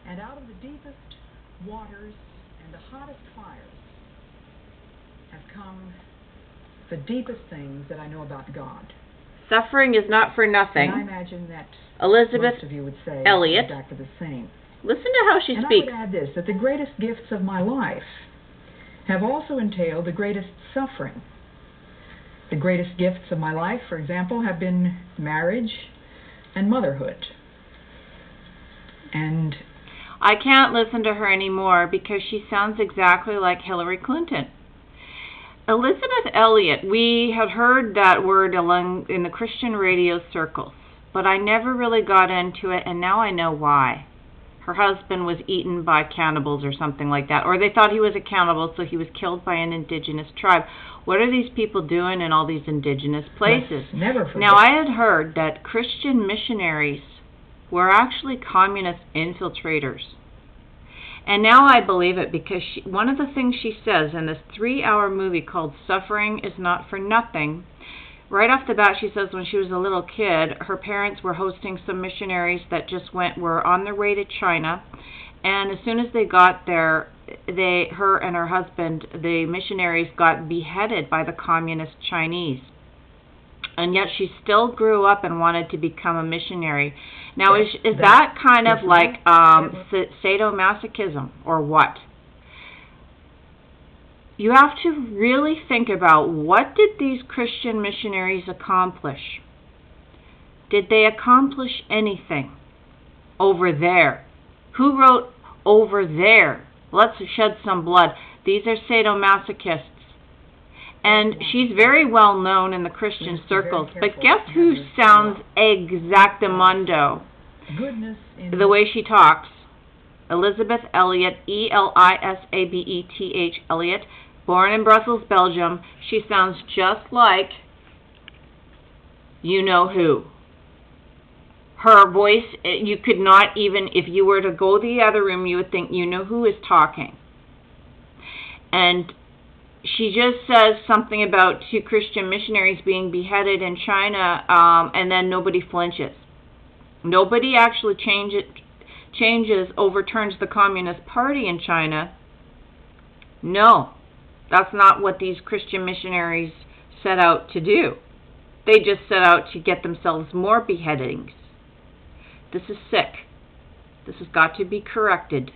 And out of the deepest waters and the hottest fires have come the deepest things that I know about God. Suffering is not for nothing. And I imagine that Elizabeth most of you would say Elliot. exactly the same. Listen to how she and speaks. I would add this, that the greatest gifts of my life have also entailed the greatest suffering. The greatest gifts of my life, for example, have been marriage and motherhood. And I can't listen to her anymore because she sounds exactly like Hillary Clinton. Elizabeth Elliot, we had heard that word in the Christian radio circles, but I never really got into it, and now I know why. Her husband was eaten by cannibals or something like that, or they thought he was a cannibal, so he was killed by an indigenous tribe. What are these people doing in all these indigenous places? Never forget. Now, I had heard that Christian missionaries were actually communist infiltrators. And now I believe it because one of the things she says in this 3-hour movie called Suffering is Not for Nothing, right off the bat she says when she was a little kid, her parents were hosting some missionaries that were on their way to China. And as soon as they got there, her and her husband, the missionaries, got beheaded by the communist Chinese. And yet she still grew up and wanted to become a missionary. Now, is that kind of like sadomasochism or what? You have to really think about, what did these Christian missionaries accomplish? Did they accomplish anything over there? Who wrote over there? Let's shed some blood. These are sadomasochists. And she's very well known in the Christian circles. But guess who sounds exactamundo the way she talks? Elizabeth Elliot, Elisabeth Elliot, born in Brussels, Belgium. She sounds just like you know who. Her voice, you could not even, if you were to go the other room, you would think you know who is talking. And she just says something about 2 Christian missionaries being beheaded in China, and then nobody flinches. Nobody actually overturns the Communist Party in China. No, that's not what these Christian missionaries set out to do. They just set out to get themselves more beheadings. This is sick. This has got to be corrected.